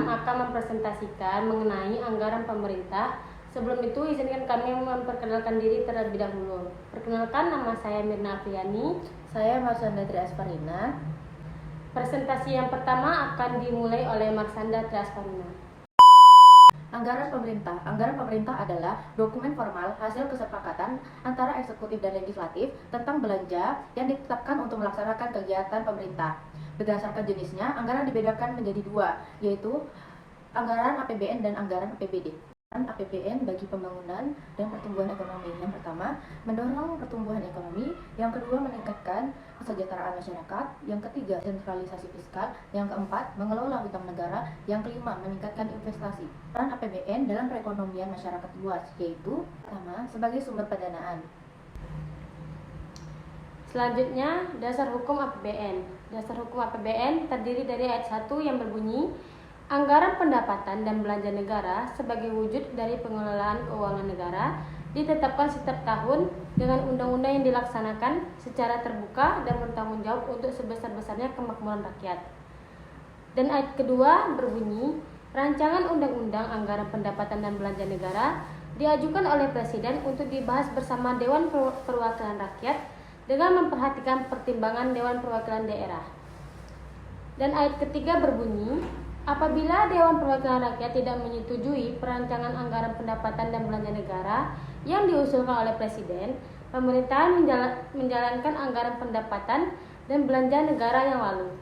akan mempresentasikan mengenai anggaran pemerintah. Sebelum itu, izinkan kami memperkenalkan diri terlebih dahulu. Perkenalkan, nama saya Mirna Afriani. Saya Marsanda Triasfarina. Presentasi yang pertama akan dimulai oleh Marsanda Triasfarina. Anggaran pemerintah. Anggaran pemerintah adalah dokumen formal hasil kesepakatan antara eksekutif dan legislatif tentang belanja yang ditetapkan untuk melaksanakan kegiatan pemerintah. Berdasarkan jenisnya, anggaran dibedakan menjadi dua, yaitu anggaran APBN dan anggaran APBD. APBN bagi pembangunan dan pertumbuhan ekonomi. Yang pertama, mendorong pertumbuhan ekonomi. Yang kedua, meningkatkan kesejahteraan masyarakat. Yang ketiga, sentralisasi fiskal. Yang keempat, mengelola utang negara. Yang kelima, meningkatkan investasi. Peran APBN dalam perekonomian masyarakat luas, yaitu pertama, sebagai sumber pendanaan. Selanjutnya, dasar hukum APBN. Dasar hukum APBN terdiri dari ayat 1 yang berbunyi, anggaran pendapatan dan belanja negara sebagai wujud dari pengelolaan keuangan negara ditetapkan setiap tahun dengan undang-undang yang dilaksanakan secara terbuka dan bertanggung jawab untuk sebesar-besarnya kemakmuran rakyat. Dan ayat kedua berbunyi, rancangan undang-undang anggaran pendapatan dan belanja negara diajukan oleh Presiden untuk dibahas bersama Dewan Perwakilan Rakyat dengan memperhatikan pertimbangan Dewan Perwakilan Daerah. Dan ayat ketiga berbunyi, apabila Dewan Perwakilan Rakyat tidak menyetujui perancangan anggaran pendapatan dan belanja negara yang diusulkan oleh Presiden, pemerintahan menjalankan anggaran pendapatan dan belanja negara yang lalu.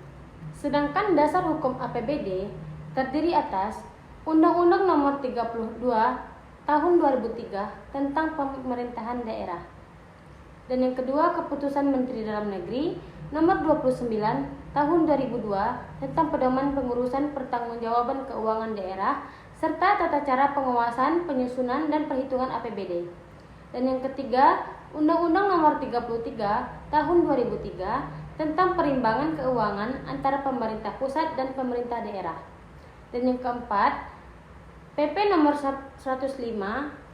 Sedangkan dasar hukum APBD terdiri atas Undang-Undang Nomor 32 Tahun 2003 tentang Pemerintahan Daerah. Dan yang kedua, Keputusan Menteri Dalam Negeri Nomor 29 Tahun 2002 tentang pedoman pengurusan pertanggungjawaban keuangan daerah serta tata cara pengawasan, penyusunan dan perhitungan APBD. Dan yang ketiga, Undang-Undang Nomor 33 Tahun 2003 tentang perimbangan keuangan antara pemerintah pusat dan pemerintah daerah. Dan yang keempat, PP Nomor 105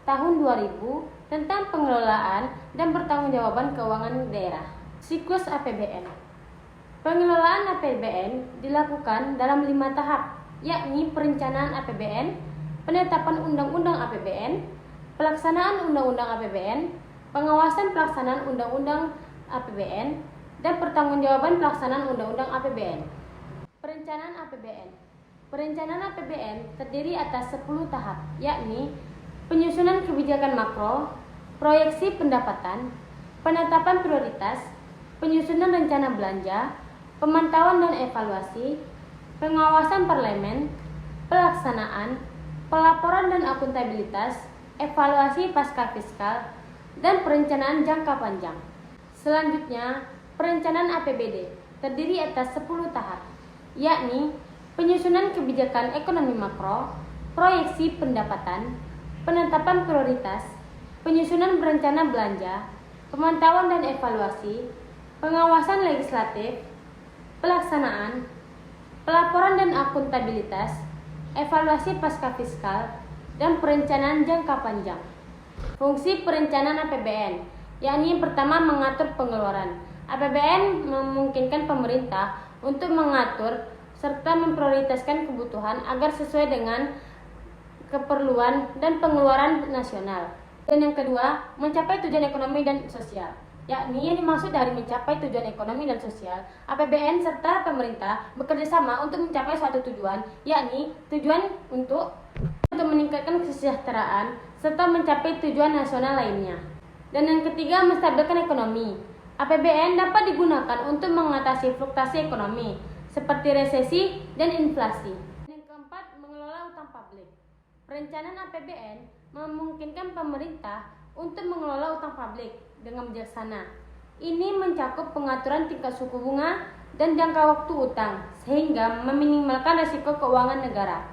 Tahun 2000 tentang pengelolaan dan pertanggungjawaban keuangan daerah. Siklus APBN. Pengelolaan APBN dilakukan dalam 5 tahap, yakni perencanaan APBN, penetapan undang-undang APBN, pelaksanaan undang-undang APBN, pengawasan pelaksanaan undang-undang APBN, dan pertanggungjawaban pelaksanaan undang-undang APBN. Perencanaan APBN. Perencanaan APBN terdiri atas 10 tahap, yakni penyusunan kebijakan makro, proyeksi pendapatan, penetapan prioritas, penyusunan rencana belanja, pemantauan dan evaluasi, pengawasan parlemen, pelaksanaan, pelaporan dan akuntabilitas, evaluasi pasca fiskal, dan perencanaan jangka panjang. Selanjutnya, perencanaan APBD terdiri atas 10 tahap, yakni penyusunan kebijakan ekonomi makro, proyeksi pendapatan, penetapan prioritas, penyusunan berencana belanja, pemantauan dan evaluasi, pengawasan legislatif, pelaksanaan, pelaporan dan akuntabilitas, evaluasi pasca fiskal, dan perencanaan jangka panjang. Fungsi perencanaan APBN, yakni yang pertama mengatur pengeluaran. APBN memungkinkan pemerintah untuk mengatur serta memprioritaskan kebutuhan agar sesuai dengan keperluan dan pengeluaran nasional. Dan yang kedua, mencapai tujuan ekonomi dan sosial. Yakni yang dimaksud dari mencapai tujuan ekonomi dan sosial, APBN serta pemerintah bekerja sama untuk mencapai suatu tujuan, yakni tujuan untuk meningkatkan kesejahteraan serta mencapai tujuan nasional lainnya. Dan yang ketiga, menstabilkan ekonomi. APBN dapat digunakan untuk mengatasi fluktuasi ekonomi seperti resesi dan inflasi. Dan yang keempat, mengelola utang publik. Perencanaan APBN memungkinkan pemerintah untuk mengelola utang publik dengan bijaksana. Ini mencakup pengaturan tingkat suku bunga dan jangka waktu utang sehingga meminimalkan risiko keuangan negara.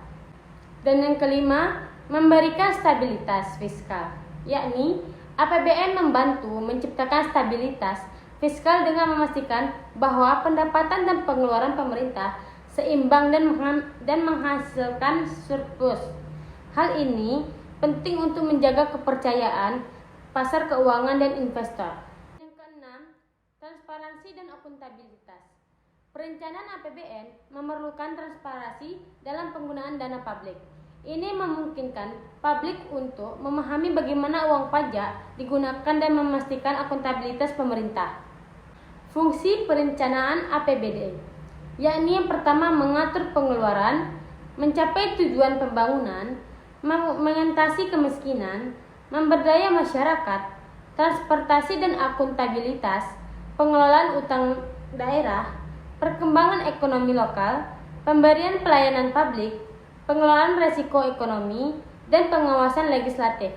Dan yang kelima, memberikan stabilitas fiskal, yakni APBN membantu menciptakan stabilitas fiskal dengan memastikan bahwa pendapatan dan pengeluaran pemerintah seimbang dan menghasilkan surplus. Hal ini penting untuk menjaga kepercayaan pasar keuangan dan investor. Yang keenam, transparansi dan akuntabilitas. Perencanaan APBN memerlukan transparansi dalam penggunaan dana publik. Ini memungkinkan publik untuk memahami bagaimana uang pajak digunakan dan memastikan akuntabilitas pemerintah. Fungsi perencanaan APBD, yakni yang pertama mengatur pengeluaran, mencapai tujuan pembangunan, mengatasi kemiskinan, memberdaya masyarakat, transportasi dan akuntabilitas, pengelolaan utang daerah, perkembangan ekonomi lokal, pemberian pelayanan publik, pengelolaan resiko ekonomi, dan pengawasan legislatif.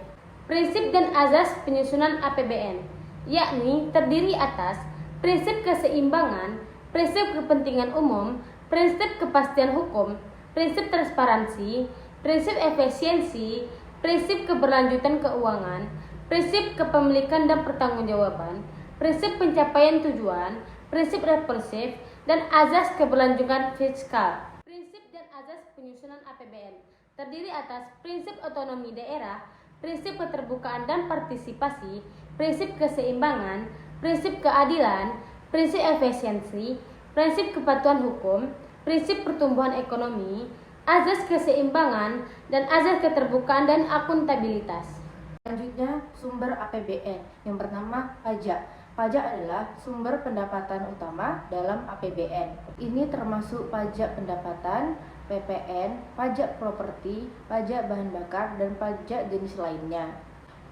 Prinsip dan azas penyusunan APBN, yakni terdiri atas prinsip keseimbangan, prinsip kepentingan umum, prinsip kepastian hukum, prinsip transparansi, prinsip efisiensi, prinsip keberlanjutan keuangan, prinsip kepemilikan dan pertanggungjawaban, prinsip pencapaian tujuan, prinsip repulsif, dan azas keberlanjutan fiskal. Prinsip dan azas penyusunan APBN terdiri atas prinsip otonomi daerah, prinsip keterbukaan dan partisipasi, prinsip keseimbangan, prinsip keadilan, prinsip efisiensi, prinsip kepatuhan hukum, prinsip pertumbuhan ekonomi, azas keseimbangan, dan azas keterbukaan dan akuntabilitas. Selanjutnya, sumber APBN. Yang pertama, pajak. Pajak adalah sumber pendapatan utama dalam APBN. Ini termasuk pajak pendapatan, PPN, pajak properti, pajak bahan bakar, dan pajak jenis lainnya.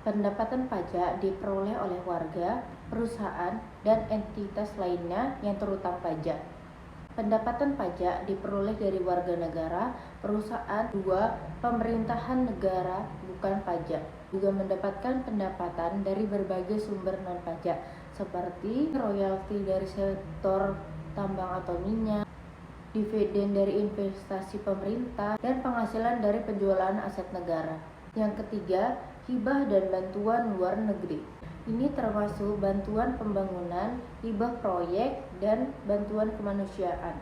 Pendapatan pajak diperoleh oleh warga, perusahaan, dan entitas lainnya yang terutang pajak. Pendapatan pajak diperoleh dari warga negara, perusahaan, pemerintahan negara bukan pajak. Juga mendapatkan pendapatan dari berbagai sumber non-pajak, seperti royalti dari sektor tambang atau minyak, dividen dari investasi pemerintah, dan penghasilan dari penjualan aset negara. Yang ketiga, hibah dan bantuan luar negeri. Ini termasuk bantuan pembangunan, hibah proyek, dan bantuan kemanusiaan.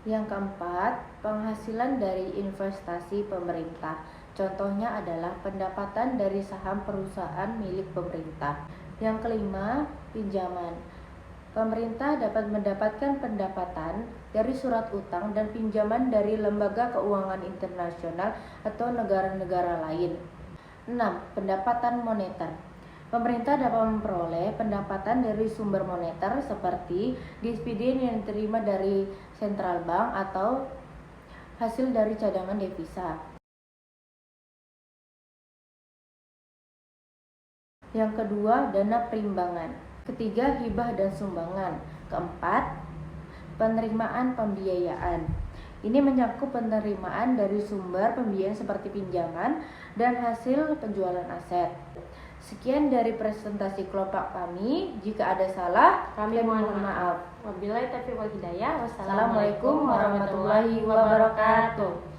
Yang keempat, penghasilan dari investasi pemerintah. Contohnya adalah pendapatan dari saham perusahaan milik pemerintah. Yang kelima, pinjaman. Pemerintah dapat mendapatkan pendapatan dari surat utang dan pinjaman dari lembaga keuangan internasional atau negara-negara lain. 6. Pendapatan moneter. Pemerintah dapat memperoleh pendapatan dari sumber moneter seperti dividen yang diterima dari sentral bank atau hasil dari cadangan devisa. Yang kedua, dana perimbangan. Ketiga, hibah dan sumbangan. Keempat, penerimaan pembiayaan. Ini mencakup penerimaan dari sumber pembiayaan seperti pinjaman dan hasil penjualan aset. Sekian dari presentasi kelompok kami. Jika ada salah, kami mohon maaf. Wabillahi taufiq wal hidayah. Wassalamualaikum warahmatullahi wabarakatuh.